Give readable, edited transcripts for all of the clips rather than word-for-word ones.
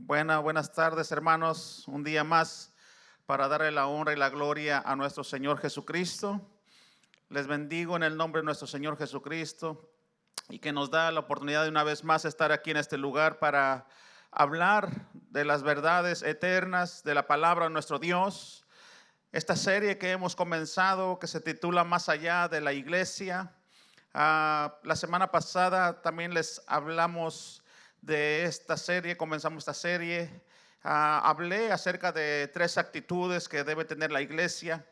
Buenas tardes, hermanos. Un día más para darle la honra y la gloria a nuestro Señor Jesucristo. Les bendigo en el nombre de nuestro Señor Jesucristo y que nos da la oportunidad de una vez más estar aquí en este lugar para hablar de las verdades eternas de la palabra de nuestro Dios. Esta serie que hemos comenzado, que se titula Más allá de la iglesia. La semana pasada también les hablamos de esta serie, comenzamos esta serie. Hablé acerca de tres actitudes que debe tener la iglesia.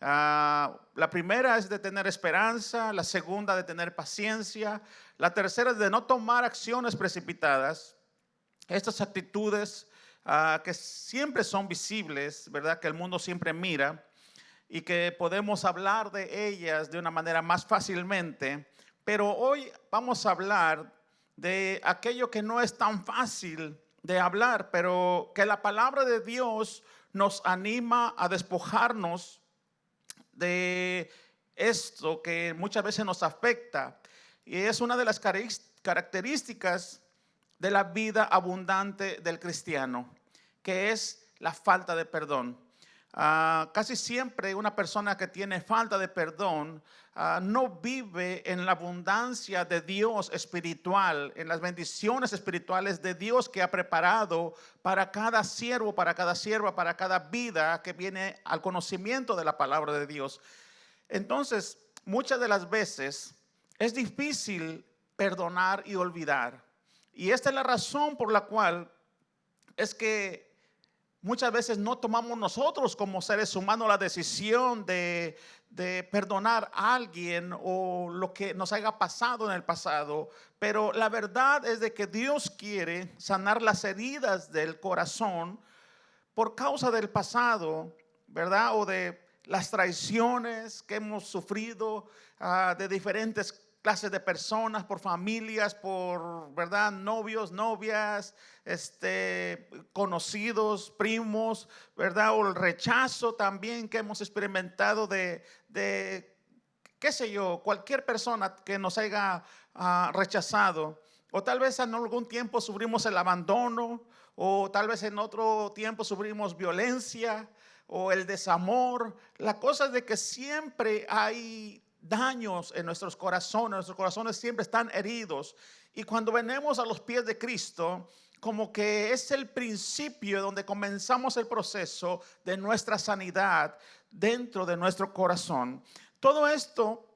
La primera es de tener esperanza, la segunda de tener paciencia, la tercera es de no tomar acciones precipitadas. Estas actitudes que siempre son visibles, ¿verdad? Que el mundo siempre mira y que podemos hablar de ellas de una manera más fácilmente, pero hoy vamos a hablar de aquello que no es tan fácil de hablar, pero que la palabra de Dios nos anima a despojarnos de esto que muchas veces nos afecta, y es una de las características de la vida abundante del cristiano, que es la falta de perdón. Casi siempre una persona que tiene falta de perdón no vive en la abundancia de Dios espiritual, en las bendiciones espirituales de Dios que ha preparado para cada siervo, para cada sierva, para cada vida que viene al conocimiento de la palabra de Dios. Entonces, muchas de las veces es difícil perdonar y olvidar. Y esta es la razón por la cual es que muchas veces no tomamos nosotros como seres humanos la decisión de perdonar a alguien o lo que nos haya pasado en el pasado. Pero la verdad es de que Dios quiere sanar las heridas del corazón por causa del pasado, ¿verdad? O de las traiciones que hemos sufrido de diferentes clases de personas, por familias, por, ¿verdad? Novios, novias, conocidos, primos, ¿verdad? O el rechazo también que hemos experimentado de qué sé yo, cualquier persona que nos haya rechazado. O tal vez en algún tiempo sufrimos el abandono, o tal vez en otro tiempo sufrimos violencia o el desamor. La cosa es de que siempre hay daños en nuestros corazones siempre están heridos. Y cuando venimos a los pies de Cristo, como que es el principio donde comenzamos el proceso de nuestra sanidad dentro de nuestro corazón. Todo esto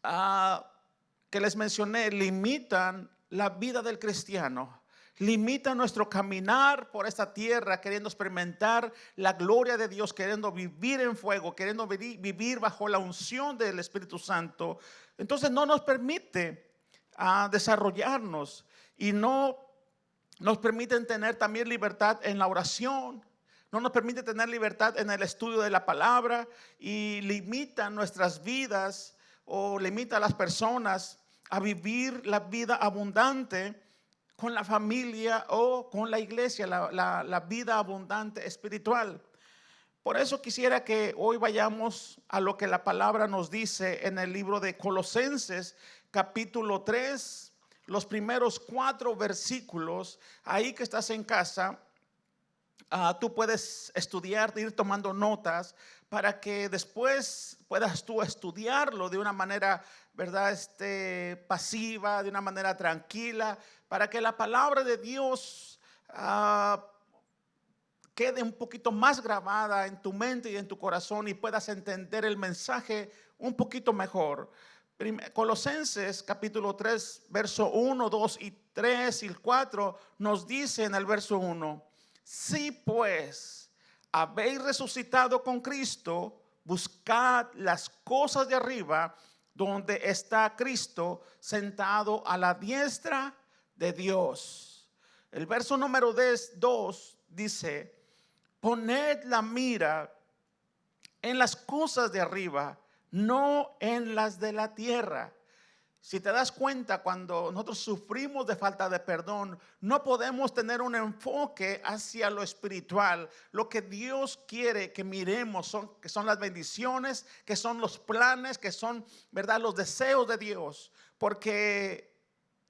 que les mencioné limitan la vida del cristiano, limitan nuestro caminar por esta tierra, queriendo experimentar la gloria de Dios, queriendo vivir en fuego, queriendo vivir bajo la unción del Espíritu Santo. Entonces no nos permite desarrollarnos y no nos permiten tener también libertad en la oración. No nos permite tener libertad en el estudio de la palabra y limitan nuestras vidas o limita a las personas a vivir la vida abundante con la familia o con la iglesia, la vida abundante espiritual. Por eso quisiera que hoy vayamos a lo que la palabra nos dice en el libro de Colosenses, capítulo 3, los primeros 4 versículos. Ahí que estás en casa, tú puedes estudiar, ir tomando notas para que después puedas tú estudiarlo de una manera, ¿verdad? Pasiva, de una manera tranquila, para que la palabra de Dios quede un poquito más grabada en tu mente y en tu corazón y puedas entender el mensaje un poquito mejor. Colosenses capítulo 3, verso 1, 2 y 3 y el 4 nos dice en el verso 1: si pues habéis resucitado con Cristo, buscad las cosas de arriba, donde está Cristo sentado a la diestra de Dios. El verso número 2 dice: poned la mira en las cosas de arriba, no en las de la tierra. Si te das cuenta, cuando nosotros sufrimos de falta de perdón, no podemos tener un enfoque hacia lo espiritual. Lo que Dios quiere que miremos que son las bendiciones, que son los planes, que son, ¿verdad?, los deseos de Dios. Porque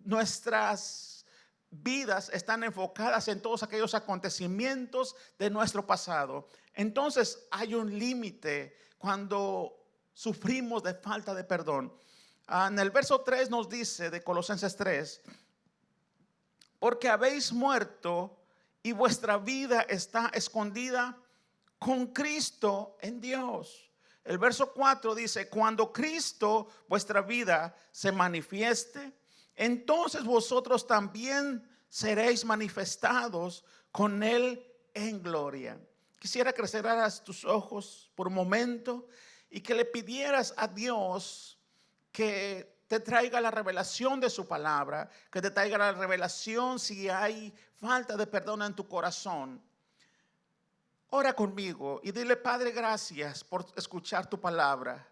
nuestras vidas están enfocadas en todos aquellos acontecimientos de nuestro pasado. Entonces hay un límite cuando sufrimos de falta de perdón. En el verso 3 nos dice de Colosenses 3, porque habéis muerto y vuestra vida está escondida con Cristo en Dios. El verso 4 dice, cuando Cristo vuestra vida se manifieste, entonces vosotros también seréis manifestados con Él en gloria. Quisiera que cerraras tus ojos por un momento y que le pidieras a Dios que te traiga la revelación de su palabra, que te traiga la revelación si hay falta de perdón en tu corazón. Ora conmigo y dile, Padre, gracias por escuchar tu palabra,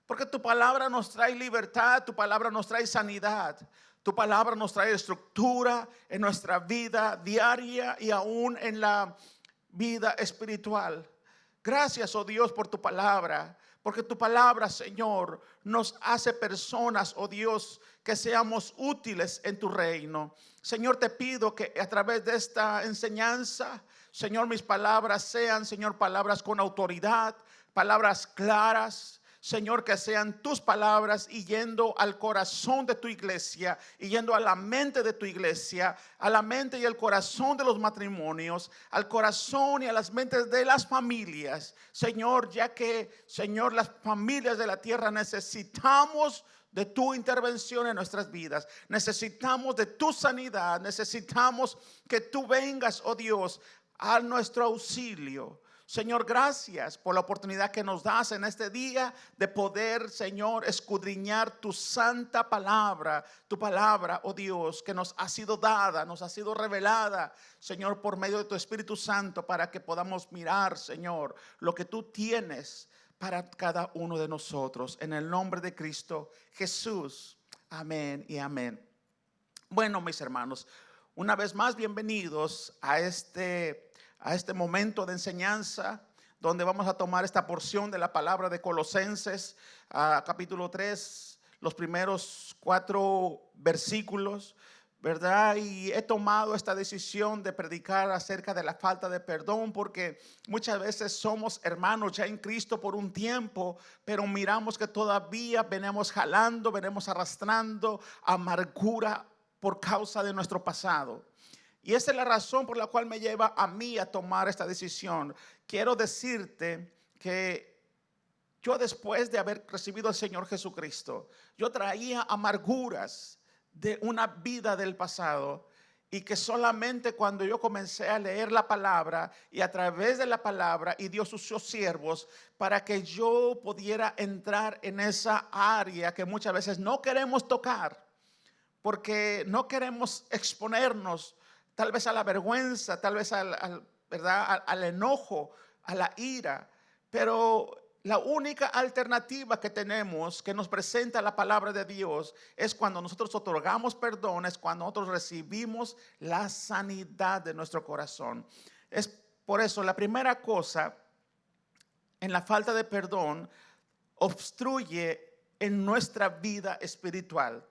porque tu palabra nos trae libertad, tu palabra nos trae sanidad, tu palabra nos trae estructura en nuestra vida diaria y aún en la vida espiritual. Gracias, oh Dios, por tu palabra, porque tu palabra, Señor, nos hace personas, oh Dios, que seamos útiles en tu reino. Señor, te pido que a través de esta enseñanza, Señor, mis palabras sean, Señor, palabras con autoridad, palabras claras. Señor, que sean tus palabras y yendo al corazón de tu iglesia y yendo a la mente de tu iglesia, a la mente y el corazón de los matrimonios, al corazón y a las mentes de las familias. Señor, ya que, Señor, las familias de la tierra necesitamos de tu intervención en nuestras vidas. Necesitamos de tu sanidad. Necesitamos que tú vengas, oh Dios, a nuestro auxilio. Señor, gracias por la oportunidad que nos das en este día de poder, Señor, escudriñar tu santa palabra, tu palabra, oh Dios, que nos ha sido dada, nos ha sido revelada, Señor, por medio de tu Espíritu Santo, para que podamos mirar, Señor, lo que tú tienes para cada uno de nosotros. En el nombre de Cristo Jesús. Amén y amén. Bueno, mis hermanos, una vez más, bienvenidos a este momento de enseñanza donde vamos a tomar esta porción de la palabra de Colosenses, capítulo 3, los primeros 4 versículos, ¿verdad? Y he tomado esta decisión de predicar acerca de la falta de perdón porque muchas veces somos hermanos ya en Cristo por un tiempo, pero miramos que todavía venimos jalando, venimos arrastrando amargura por causa de nuestro pasado. Y esa es la razón por la cual me lleva a mí a tomar esta decisión. Quiero decirte que yo, después de haber recibido al Señor Jesucristo, yo traía amarguras de una vida del pasado, y que solamente cuando yo comencé a leer la palabra y a través de la palabra, y Dios usó siervos para que yo pudiera entrar en esa área que muchas veces no queremos tocar, porque no queremos exponernos tal vez a la vergüenza, tal vez ¿verdad? Al enojo, a la ira. Pero la única alternativa que tenemos, que nos presenta la palabra de Dios, es cuando nosotros otorgamos perdón, es cuando nosotros recibimos la sanidad de nuestro corazón. Es por eso la primera cosa en la falta de perdón obstruye en nuestra vida espiritual.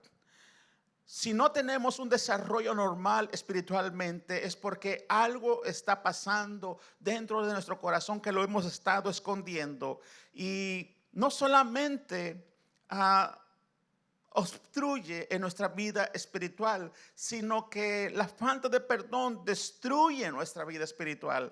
Si no tenemos un desarrollo normal espiritualmente, es porque algo está pasando dentro de nuestro corazón que lo hemos estado escondiendo. Y no solamente obstruye en nuestra vida espiritual, sino que la falta de perdón destruye nuestra vida espiritual.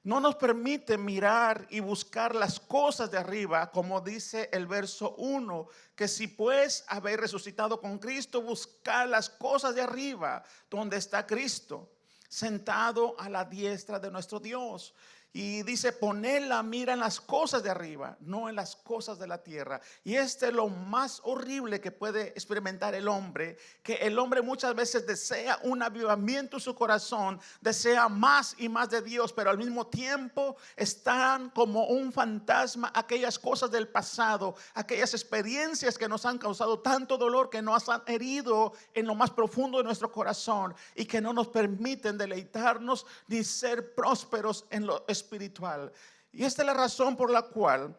No nos permite mirar y buscar las cosas de arriba, como dice el verso 1, que si pues habéis resucitado con Cristo, buscar las cosas de arriba, donde está Cristo, sentado a la diestra de nuestro Dios. Y dice, poned la mira en las cosas de arriba, no en las cosas de la tierra. Y este es lo más horrible que puede experimentar el hombre, que el hombre muchas veces desea un avivamiento en su corazón, desea más y más de Dios, pero al mismo tiempo están como un fantasma aquellas cosas del pasado, aquellas experiencias que nos han causado tanto dolor, que nos han herido en lo más profundo de nuestro corazón y que no nos permiten deleitarnos ni ser prósperos en lo espiritual. Y esta es la razón por la cual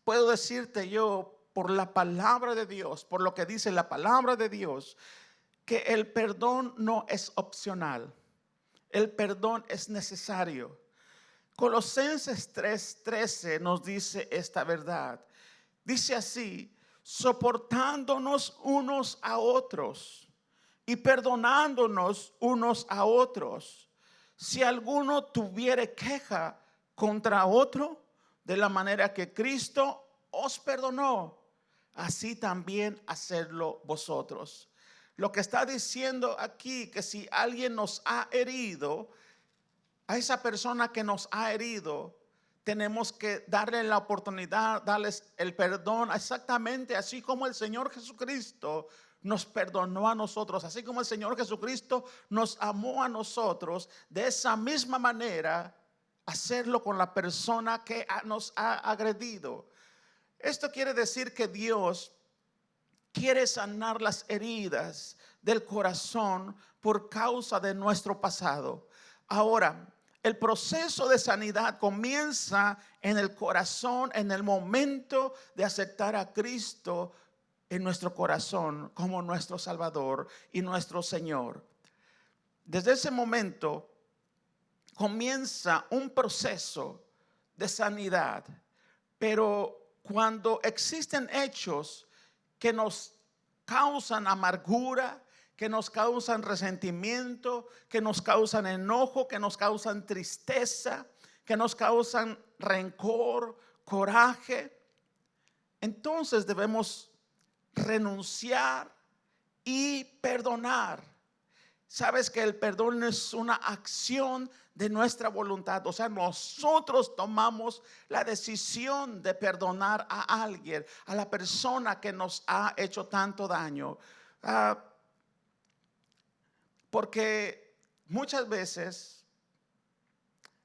puedo decirte yo, por la palabra de Dios, por lo que dice la palabra de Dios, que el perdón no es opcional. El perdón es necesario. Colosenses 3:13 nos dice esta verdad. Dice así: soportándonos unos a otros y perdonándonos unos a otros, si alguno tuviere queja contra otro, de la manera que Cristo os perdonó, así también hacedlo vosotros. Lo que está diciendo aquí, que si alguien nos ha herido, a esa persona que nos ha herido, tenemos que darle la oportunidad, darles el perdón, exactamente así como el Señor Jesucristo nos perdonó a nosotros, así como el Señor Jesucristo nos amó a nosotros. De esa misma manera, hacerlo con la persona que nos ha agredido. Esto quiere decir que Dios quiere sanar las heridas del corazón por causa de nuestro pasado. Ahora, el proceso de sanidad comienza en el corazón, en el momento de aceptar a Cristo en nuestro corazón como nuestro Salvador y nuestro Señor. Desde ese momento comienza un proceso de sanidad, pero cuando existen hechos que nos causan amargura, que nos causan resentimiento, que nos causan enojo, que nos causan tristeza, que nos causan rencor, coraje, entonces debemos renunciar y perdonar. Sabes que el perdón es una acción de nuestra voluntad. O sea, nosotros tomamos la decisión de perdonar a alguien, a la persona que nos ha hecho tanto daño. Porque muchas veces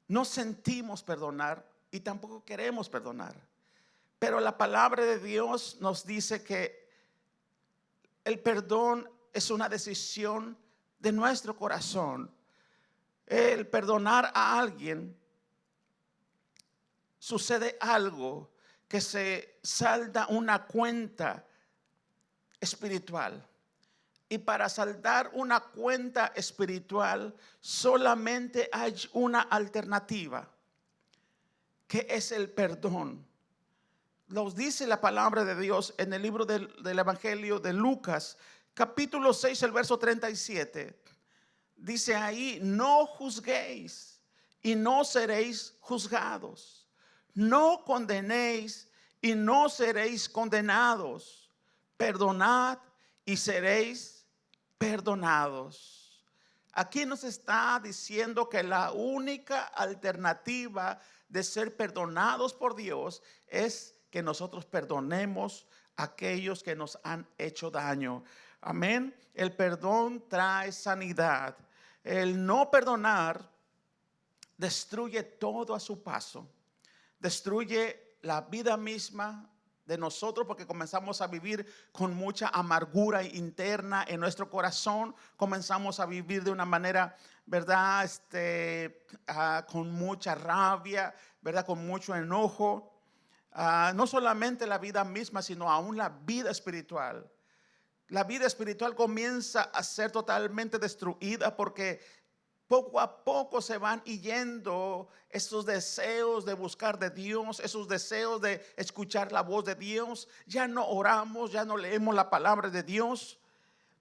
no sentimos perdonar y tampoco queremos perdonar. Pero la palabra de Dios nos dice que el perdón es una decisión de nuestro corazón. El perdonar a alguien, sucede algo, que se salda una cuenta espiritual. Y para saldar una cuenta espiritual solamente hay una alternativa, que es el perdón. Nos dice la palabra de Dios en el libro del Evangelio de Lucas, capítulo 6, el verso 37. Dice ahí: no juzguéis y no seréis juzgados. No condenéis y no seréis condenados. Perdonad y seréis perdonados. Aquí nos está diciendo que la única alternativa de ser perdonados por Dios es que nosotros perdonemos a aquellos que nos han hecho daño. Amén. El perdón trae sanidad. El no perdonar destruye todo a su paso. Destruye la vida misma de nosotros, porque comenzamos a vivir con mucha amargura interna en nuestro corazón. Comenzamos a vivir de una manera, ¿verdad? Con mucha rabia, ¿verdad? Con mucho enojo. No solamente la vida misma, sino aún la vida espiritual. La vida espiritual comienza a ser totalmente destruida, porque poco a poco se van yendo esos deseos de buscar de Dios, esos deseos de escuchar la voz de Dios. Ya no oramos, ya no leemos la palabra de Dios.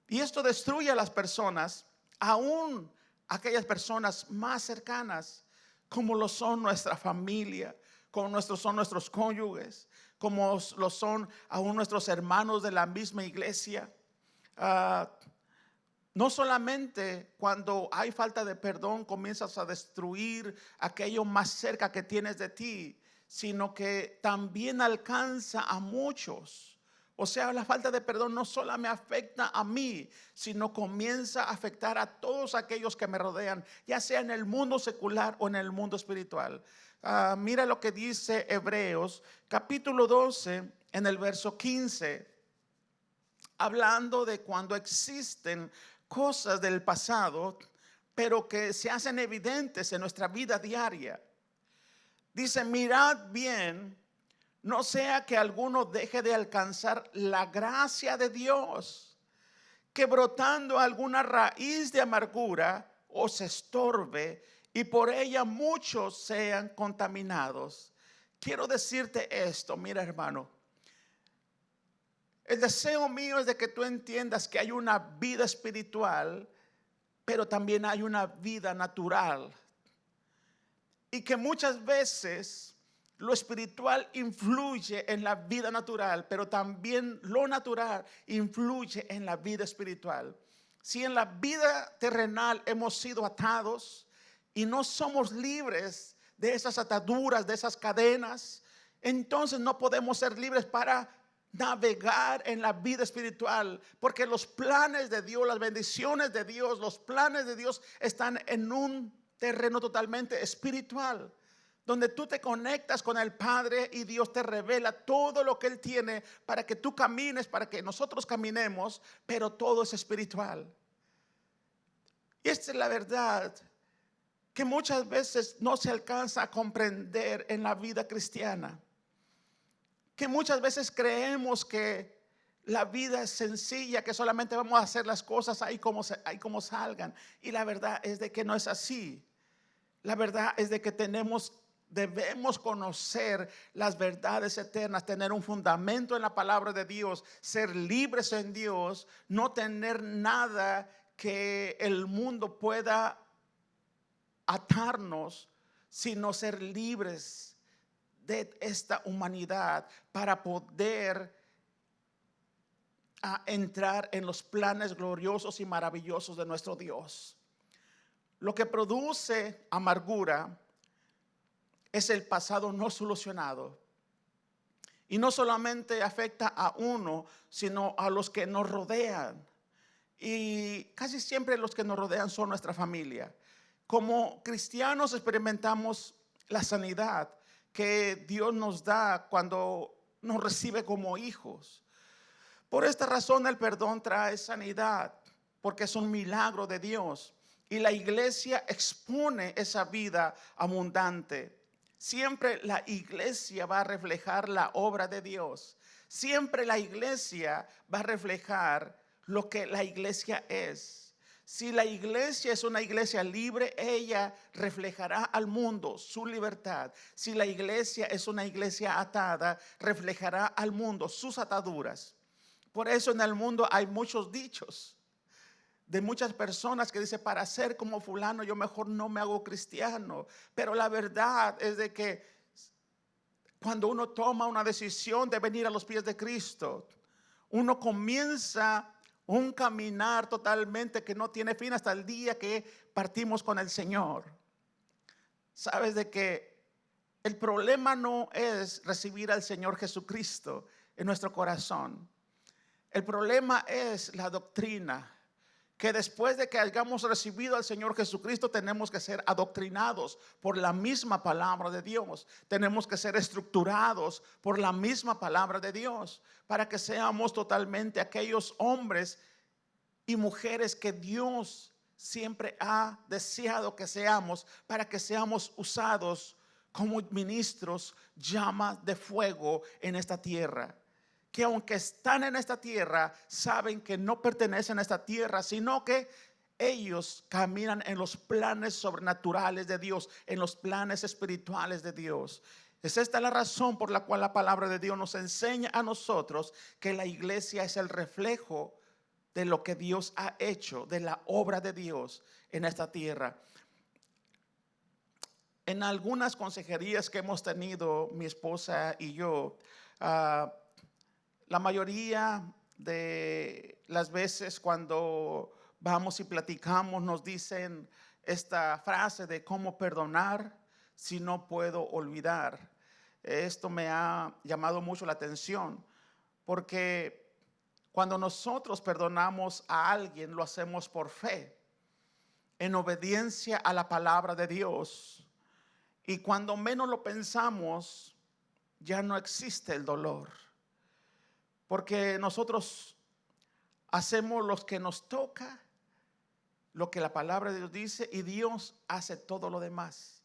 Y esto destruye a las personas, aún aquellas personas más cercanas, como lo son nuestra familia, como son nuestros cónyuges, como lo son aún nuestros hermanos de la misma iglesia. No solamente cuando hay falta de perdón comienzas a destruir aquello más cerca que tienes de ti, sino que también alcanza a muchos. O sea, la falta de perdón no solo me afecta a mí, sino comienza a afectar a todos aquellos que me rodean, ya sea en el mundo secular o en el mundo espiritual. Mira lo que dice Hebreos capítulo 12 en el verso 15, hablando de cuando existen cosas del pasado, pero que se hacen evidentes en nuestra vida diaria. Dice: mirad bien, no sea que alguno deje de alcanzar la gracia de Dios, que brotando alguna raíz de amargura os estorbe y por ella muchos sean contaminados. Quiero decirte esto, mira hermano, el deseo mío es de que tú entiendas que hay una vida espiritual, pero también hay una vida natural. Y que muchas veces lo espiritual influye en la vida natural, pero también lo natural influye en la vida espiritual. Si en la vida terrenal hemos sido atados y no somos libres de esas ataduras, de esas cadenas, entonces no podemos ser libres para navegar en la vida espiritual, porque los planes de Dios, las bendiciones de Dios, los planes de Dios están en un terreno totalmente espiritual, donde tú te conectas con el Padre y Dios te revela todo lo que Él tiene para que tú camines, para que nosotros caminemos, pero todo es espiritual. Y esta es la verdad que muchas veces no se alcanza a comprender en la vida cristiana. Que muchas veces creemos que la vida es sencilla, que solamente vamos a hacer las cosas ahí como salgan. Y la verdad es de que no es así. La verdad es de que debemos conocer las verdades eternas, tener un fundamento en la palabra de Dios, ser libres en Dios, no tener nada que el mundo pueda atarnos, sino ser libres de esta humanidad para poder entrar en los planes gloriosos y maravillosos de nuestro Dios. Lo que produce amargura es el pasado no solucionado. Y no solamente afecta a uno, sino a los que nos rodean. Y casi siempre los que nos rodean son nuestra familia. Como cristianos experimentamos la sanidad que Dios nos da cuando nos recibe como hijos. Por esta razón el perdón trae sanidad, porque es un milagro de Dios. Y la iglesia expone esa vida abundante. Siempre la iglesia va a reflejar la obra de Dios. Siempre la iglesia va a reflejar lo que la iglesia es. Si la iglesia es una iglesia libre, ella reflejará al mundo su libertad. Si la iglesia es una iglesia atada, reflejará al mundo sus ataduras. Por eso en el mundo hay muchos dichos de muchas personas que dicen, para ser como fulano yo mejor no me hago cristiano. Pero la verdad es de que cuando uno toma una decisión de venir a los pies de Cristo, uno comienza un caminar totalmente que no tiene fin hasta el día que partimos con el Señor. Sabes de que el problema no es recibir al Señor Jesucristo en nuestro corazón. El problema es la doctrina, que después de que hayamos recibido al Señor Jesucristo tenemos que ser adoctrinados por la misma palabra de Dios. Tenemos que ser estructurados por la misma palabra de Dios para que seamos totalmente aquellos hombres y mujeres que Dios siempre ha deseado que seamos, para que seamos usados como ministros, llamas de fuego en esta tierra. Que aunque están en esta tierra, saben que no pertenecen a esta tierra, sino que ellos caminan en los planes sobrenaturales de Dios, en los planes espirituales de Dios. Es esta la razón por la cual la palabra de Dios nos enseña a nosotros que la iglesia es el reflejo de lo que Dios ha hecho, de la obra de Dios en esta tierra. En algunas consejerías que hemos tenido, mi esposa y yo, la mayoría de las veces cuando vamos y platicamos nos dicen esta frase de cómo perdonar si no puedo olvidar. Esto me ha llamado mucho la atención porque cuando nosotros perdonamos a alguien lo hacemos por fe, en obediencia a la palabra de Dios. Y cuando menos lo pensamos ya no existe el dolor. Porque nosotros hacemos lo que nos toca, lo que la palabra de Dios dice, y Dios hace todo lo demás.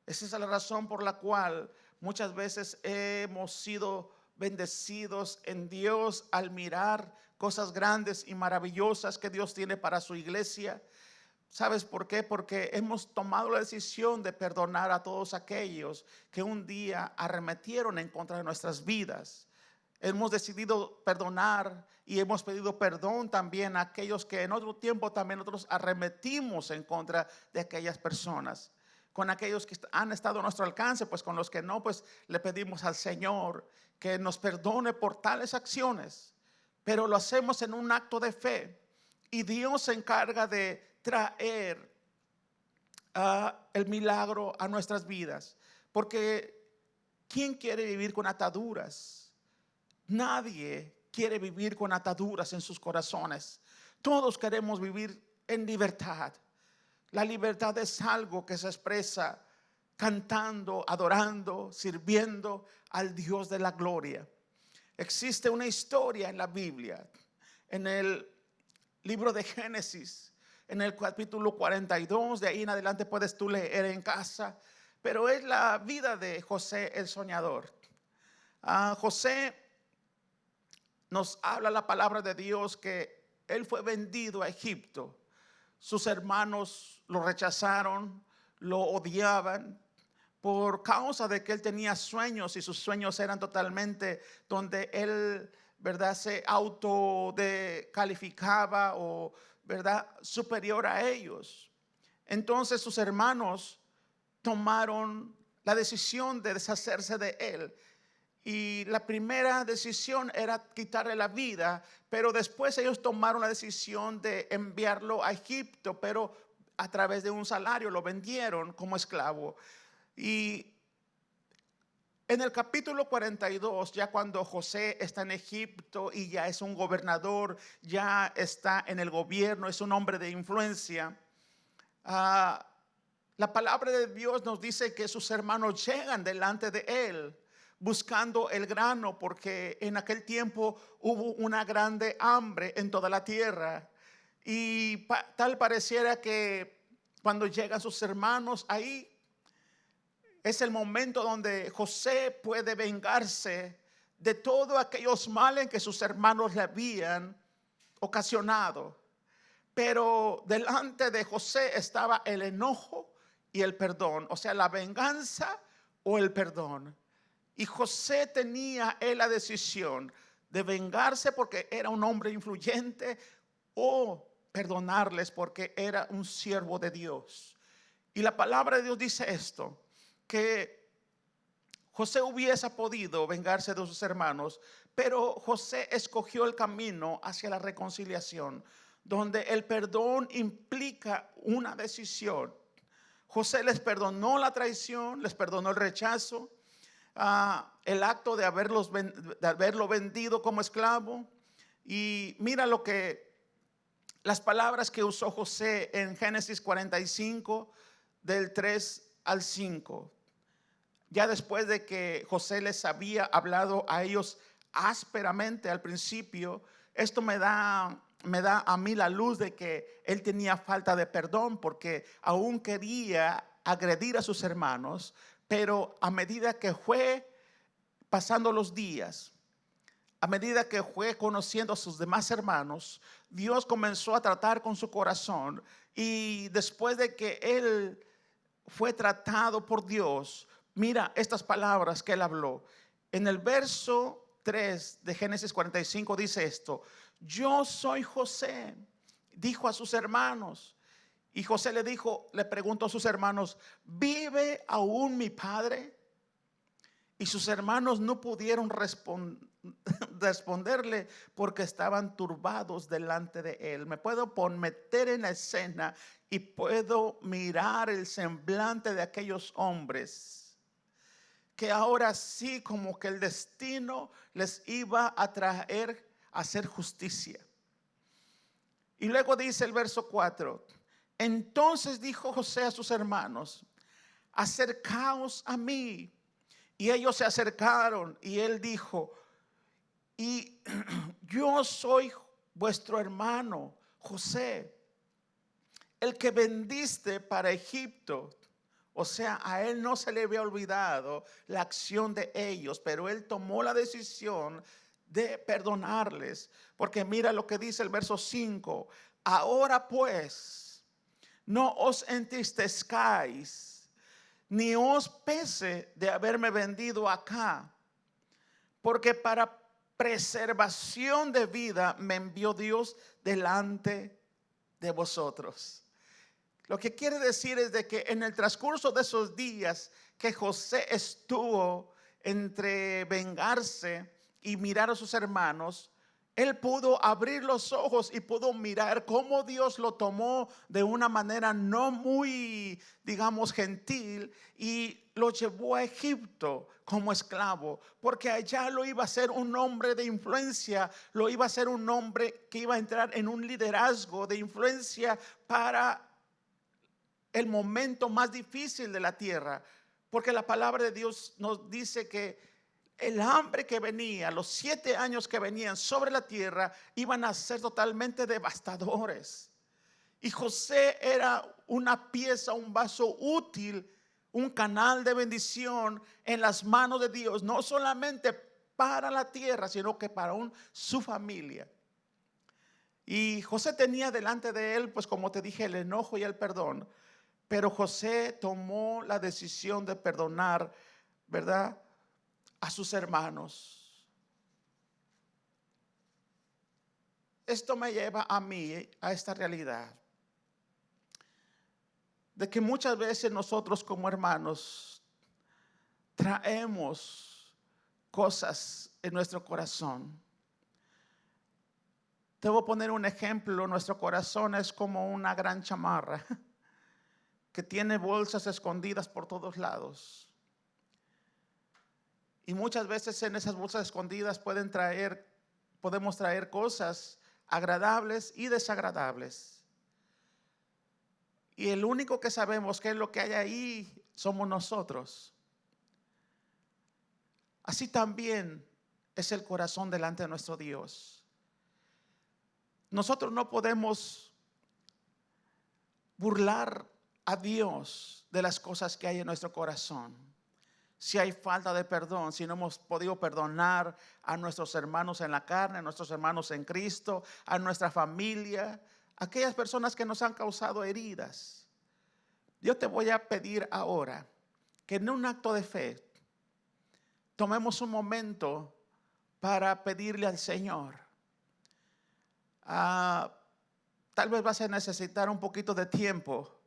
Esa es la razón por la cual muchas veces hemos sido bendecidos en Dios al mirar cosas grandes y maravillosas que Dios tiene para su iglesia. ¿Sabes por qué? Porque hemos tomado la decisión de perdonar a todos aquellos que un día arremetieron en contra de nuestras vidas. Hemos decidido perdonar y hemos pedido perdón también a aquellos que en otro tiempo también nosotros arremetimos en contra de aquellas personas. Con aquellos que han estado a nuestro alcance, pues con los que no, pues le pedimos al Señor que nos perdone por tales acciones. Pero lo hacemos en un acto de fe y Dios se encarga de traer el milagro a nuestras vidas. Porque ¿quién quiere vivir con ataduras? Nadie quiere vivir con ataduras en sus corazones. Todos queremos vivir en libertad. La libertad es algo que se expresa cantando, adorando, sirviendo al Dios de la gloria. Existe una historia en la Biblia, en el libro de Génesis, en el capítulo 42, de ahí en adelante puedes tú leer en casa, pero es la vida de José el soñador. José nos habla la palabra de Dios que él fue vendido a Egipto. Sus hermanos lo rechazaron, lo odiaban por causa de que él tenía sueños y sus sueños eran totalmente donde él, ¿verdad?, se autocalificaba o, ¿verdad?, superior a ellos. Entonces sus hermanos tomaron la decisión de deshacerse de él. Y la primera decisión era quitarle la vida, pero después ellos tomaron la decisión de enviarlo a Egipto, pero a través de un salario lo vendieron como esclavo. Y en el capítulo 42, ya cuando José está en Egipto y ya es un gobernador, ya está en el gobierno, es un hombre de influencia, la palabra de Dios nos dice que sus hermanos llegan delante de él buscando el grano, porque en aquel tiempo hubo una grande hambre en toda la tierra. Y tal pareciera que cuando llegan sus hermanos ahí, es el momento donde José puede vengarse de todos aquellos males que sus hermanos le habían ocasionado. Pero delante de José estaba el enojo y el perdón, o sea, la venganza o el perdón. Y José tenía la decisión de vengarse porque era un hombre influyente o perdonarles porque era un siervo de Dios. Y la palabra de Dios dice esto, que José hubiese podido vengarse de sus hermanos, pero José escogió el camino hacia la reconciliación, donde el perdón implica una decisión. José les perdonó la traición, les perdonó el rechazo, el acto de haberlo vendido como esclavo. Y mira las palabras que usó José en Génesis 45 del 3 al 5. Ya después de que José les había hablado a ellos ásperamente al principio, esto me da a mí la luz de que él tenía falta de perdón porque aún quería agredir a sus hermanos. Pero a medida que fue pasando los días, a medida que fue conociendo a sus demás hermanos, Dios comenzó a tratar con su corazón. Y después de que él fue tratado por Dios, mira estas palabras que él habló. En el verso 3 de Génesis 45 dice esto: yo soy José, dijo a sus hermanos. Y José le preguntó a sus hermanos: ¿vive aún mi padre? Y sus hermanos no pudieron responderle porque estaban turbados delante de él. Me puedo meter en la escena y puedo mirar el semblante de aquellos hombres que ahora sí, como que el destino les iba a traer a hacer justicia. Y luego dice el verso 4: entonces dijo José a sus hermanos: acercaos a mí. Y ellos se acercaron y él dijo: y yo soy vuestro hermano José, el que vendiste para Egipto. O sea, a él no se le había olvidado la acción de ellos, pero él tomó la decisión de perdonarles. Porque mira lo que dice el verso 5. Ahora pues, no os entristezcáis, ni os pese de haberme vendido acá, porque para preservación de vida me envió Dios delante de vosotros. Lo que quiere decir es de que en el transcurso de esos días que José estuvo entre vengarse y mirar a sus hermanos, él pudo abrir los ojos y pudo mirar cómo Dios lo tomó de una manera no muy, digamos, gentil, y lo llevó a Egipto como esclavo, porque allá lo iba a ser un hombre de influencia, lo iba a ser un hombre que iba a entrar en un liderazgo de influencia para el momento más difícil de la tierra. Porque la palabra de Dios nos dice que el hambre que venía, los 7 años que venían sobre la tierra, iban a ser totalmente devastadores. Y José era una pieza, un vaso útil, un canal de bendición en las manos de Dios, no solamente para la tierra, sino que para su familia. Y José tenía delante de él, pues como te dije, el enojo y el perdón. Pero José tomó la decisión de perdonar, ¿verdad?, a sus hermanos. Esto me lleva a mí a esta realidad de que muchas veces nosotros como hermanos traemos cosas en nuestro corazón. Te voy a poner un ejemplo. Nuestro corazón es como una gran chamarra que tiene bolsas escondidas por todos lados. Y muchas veces en esas bolsas escondidas podemos traer cosas agradables y desagradables. Y el único que sabemos qué es lo que hay ahí somos nosotros. Así también es el corazón delante de nuestro Dios. Nosotros no podemos burlar a Dios de las cosas que hay en nuestro corazón. Si hay falta de perdón, si no hemos podido perdonar a nuestros hermanos en la carne, a nuestros hermanos en Cristo, a nuestra familia, aquellas personas que nos han causado heridas. Yo te voy a pedir ahora que en un acto de fe tomemos un momento para pedirle al Señor. Tal vez vas a necesitar un poquito de tiempo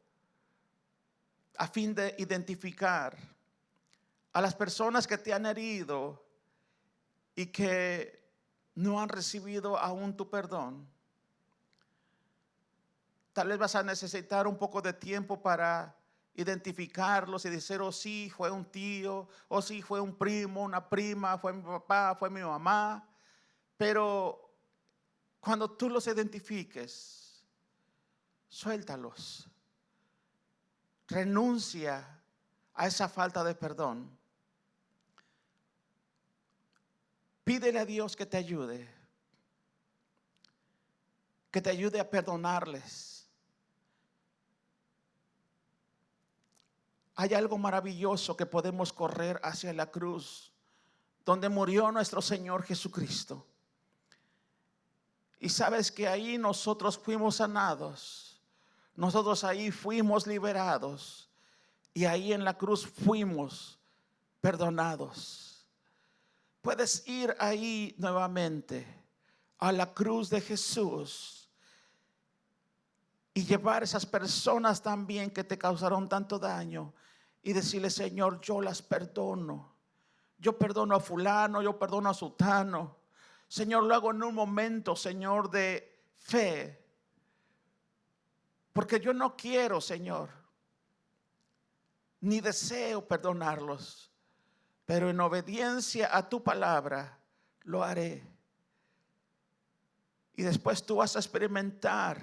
a fin de identificar a las personas que te han herido y que no han recibido aún tu perdón. Tal vez vas a necesitar un poco de tiempo para identificarlos y decir, oh sí, fue un tío, oh sí, fue un primo, una prima, fue mi papá, fue mi mamá. Pero cuando tú los identifiques, suéltalos. Renuncia a esa falta de perdón. Pídele a Dios que te ayude a perdonarles. Hay algo maravilloso que podemos correr hacia la cruz, donde murió nuestro Señor Jesucristo. Y sabes que ahí nosotros fuimos sanados, nosotros ahí fuimos liberados, y ahí en la cruz fuimos perdonados. Puedes ir ahí nuevamente a la cruz de Jesús y llevar esas personas también que te causaron tanto daño y decirle, Señor, yo las perdono. Yo perdono a fulano, yo perdono a sutano. Señor, lo hago en un momento, Señor, de fe. Porque yo no quiero, Señor, ni deseo perdonarlos. Pero en obediencia a tu palabra lo haré. Y después tú vas a experimentar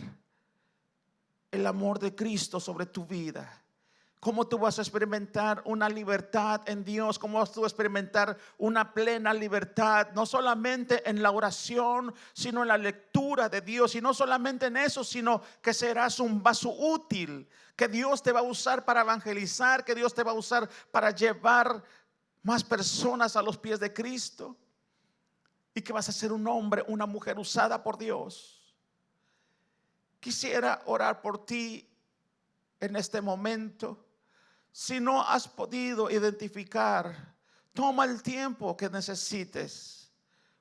el amor de Cristo sobre tu vida. Cómo tú vas a experimentar una libertad en Dios. Cómo vas tú a experimentar una plena libertad. No solamente en la oración, sino en la lectura de Dios. Y no solamente en eso, sino que serás un vaso útil. Que Dios te va a usar para evangelizar. Que Dios te va a usar para llevar más personas a los pies de Cristo. y que vas a ser un hombre, una mujer usada por Dios. Quisiera orar por ti en este momento. Si no has podido identificar, toma el tiempo que necesites.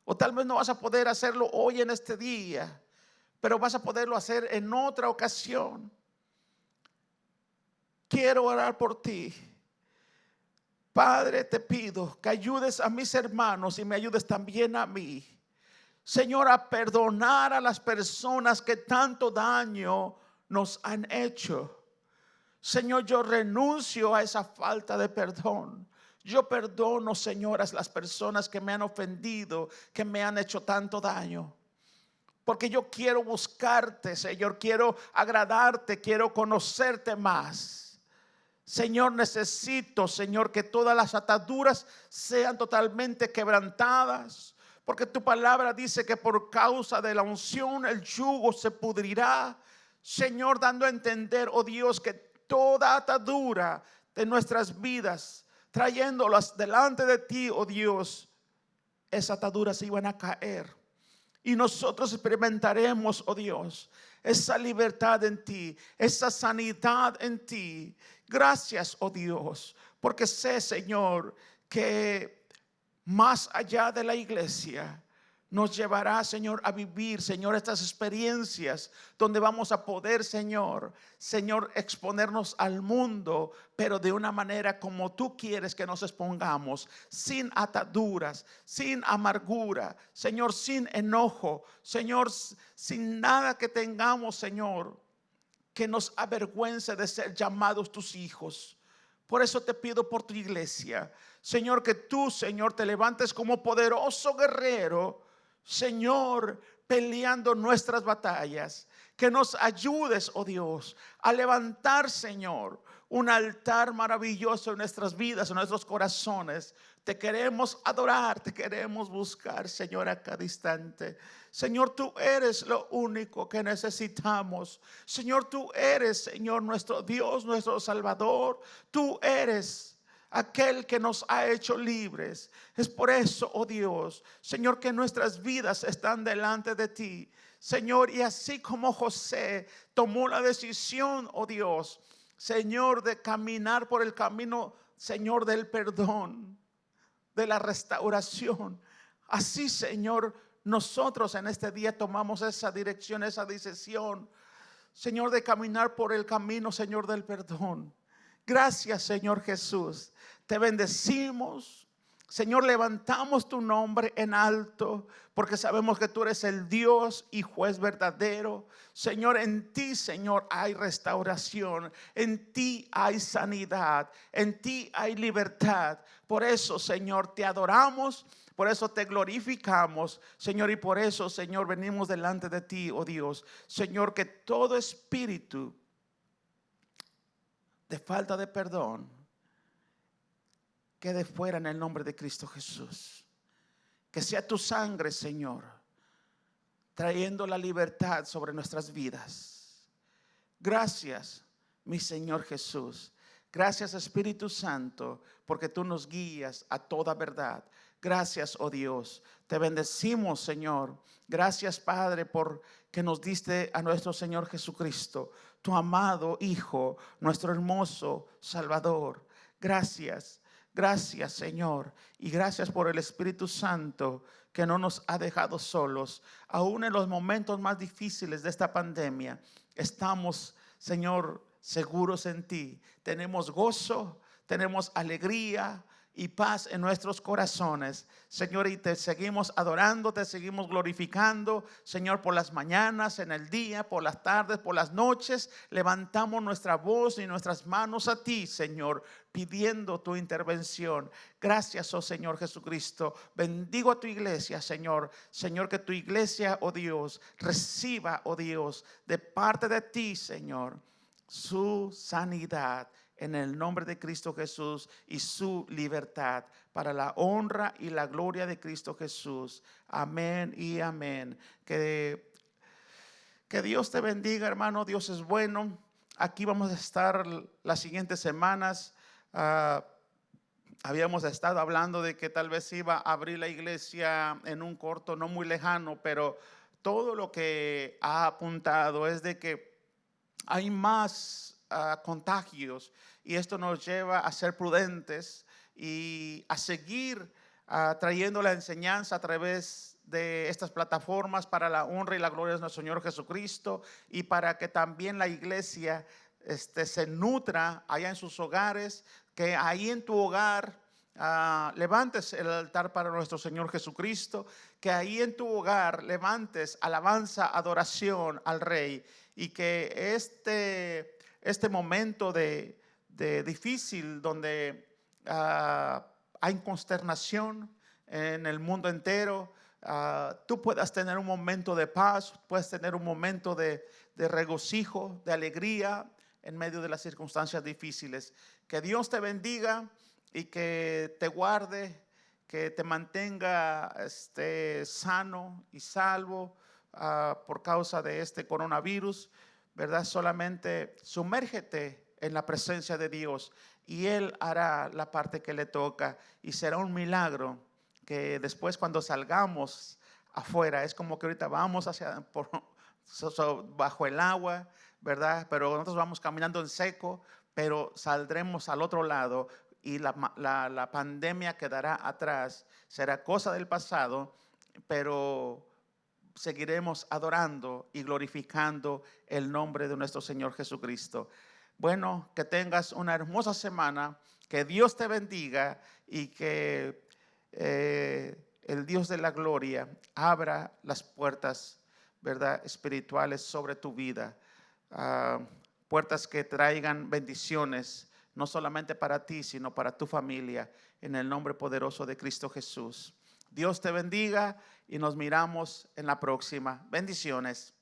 O tal vez no vas a poder hacerlo hoy en este día, pero vas a poderlo hacer en otra ocasión. Quiero orar por ti. Padre, te pido que ayudes a mis hermanos y me ayudes también a mí, Señor, a perdonar a las personas que tanto daño nos han hecho. Señor, yo renuncio a esa falta de perdón. Yo perdono, Señor, a las personas que me han ofendido, que me han hecho tanto daño. Porque yo quiero buscarte, Señor, quiero agradarte, quiero conocerte más. Señor, necesito, Señor, que todas las ataduras sean totalmente quebrantadas. Porque tu palabra dice que por causa de la unción el yugo se pudrirá. Señor, dando a entender, oh Dios, que toda atadura de nuestras vidas, trayéndolas delante de ti, oh Dios, esas ataduras se iban a caer. Y nosotros experimentaremos, oh Dios, esa libertad en ti, esa sanidad en ti. Gracias, oh Dios, porque sé, Señor, que más allá de la iglesia nos llevará, Señor, a vivir, Señor, estas experiencias donde vamos a poder, Señor, exponernos al mundo, pero de una manera como tú quieres que nos expongamos, sin ataduras, sin amargura, Señor, sin enojo, Señor, sin nada que tengamos, Señor, que nos avergüence de ser llamados tus hijos. Por eso te pido por tu iglesia, Señor, que tú, Señor, te levantes como poderoso guerrero, Señor, peleando nuestras batallas. Que nos ayudes, oh Dios, a levantar, Señor, un altar maravilloso en nuestras vidas, en nuestros corazones. Te queremos adorar, te queremos buscar, Señor, a cada instante. Señor, tú eres lo único que necesitamos. Señor, tú eres, Señor, nuestro Dios, nuestro Salvador. Tú eres aquel que nos ha hecho libres. Es por eso, oh Dios, Señor, que nuestras vidas están delante de ti, Señor. Y así como José tomó la decisión, oh Dios, Señor, de caminar por el camino, Señor, del perdón, de la restauración, así, Señor, nosotros en este día tomamos esa dirección, esa decisión, Señor, de caminar por el camino, Señor, del perdón. Gracias, Señor Jesús. Te bendecimos. Señor, levantamos tu nombre en alto porque sabemos que tú eres el Dios y juez verdadero. Señor, en ti, Señor, hay restauración. En ti hay sanidad. En ti hay libertad. Por eso, Señor, te adoramos. Por eso te glorificamos, Señor, y por eso, Señor, venimos delante de ti, oh Dios. Señor, que todo espíritu de falta de perdón quede fuera en el nombre de Cristo Jesús. Que sea tu sangre, Señor, trayendo la libertad sobre nuestras vidas. Gracias, mi Señor Jesús. Gracias, Espíritu Santo, porque tú nos guías a toda verdad. Gracias, oh Dios. Te bendecimos, Señor. Gracias, Padre, por que nos diste a nuestro Señor Jesucristo, tu amado Hijo, nuestro hermoso Salvador. Gracias, gracias, Señor. Y gracias por el Espíritu Santo que no nos ha dejado solos. Aún en los momentos más difíciles de esta pandemia, estamos, Señor, seguros en ti. Tenemos gozo, tenemos alegría y paz en nuestros corazones, Señor, y te seguimos adorando, te seguimos glorificando, Señor, por las mañanas, en el día, por las tardes, por las noches. Levantamos nuestra voz y nuestras manos a ti, Señor, pidiendo tu intervención. Gracias, oh Señor Jesucristo. Bendigo a tu iglesia, Señor. Señor, que tu iglesia, oh Dios, reciba, oh Dios, de parte de ti, Señor, su sanidad en el nombre de Cristo Jesús y su libertad para la honra y la gloria de Cristo Jesús. Amén y amén. Que Dios te bendiga, hermano. Dios es bueno. Aquí vamos a estar las siguientes semanas habíamos estado hablando de que tal vez iba a abrir la iglesia en un corto, no muy lejano, pero todo lo que ha apuntado es de que hay más contagios y esto nos lleva a ser prudentes y a seguir trayendo la enseñanza a través de estas plataformas para la honra y la gloria de nuestro Señor Jesucristo, y para que también la iglesia se nutra allá en sus hogares, que ahí en tu hogar levantes el altar para nuestro Señor Jesucristo, que ahí en tu hogar levantes alabanza, adoración al Rey, y que este momento de difícil donde hay consternación en el mundo entero, tú puedas tener un momento de paz, puedes tener un momento de regocijo, de alegría en medio de las circunstancias difíciles. Que Dios te bendiga y que te guarde, que te mantenga sano y salvo por causa de este coronavirus, ¿verdad? Solamente sumérgete en la presencia de Dios y Él hará la parte que le toca, y será un milagro que después cuando salgamos afuera, es como que ahorita vamos bajo el agua, ¿verdad? Pero nosotros vamos caminando en seco, pero saldremos al otro lado y la pandemia quedará atrás, será cosa del pasado, pero seguiremos adorando y glorificando el nombre de nuestro Señor Jesucristo. Bueno, que tengas una hermosa semana, que Dios te bendiga y que el Dios de la gloria abra las puertas, ¿verdad?, espirituales sobre tu vida. Puertas que traigan bendiciones, no solamente para ti, sino para tu familia, en el nombre poderoso de Cristo Jesús. Dios te bendiga y nos miramos en la próxima. Bendiciones.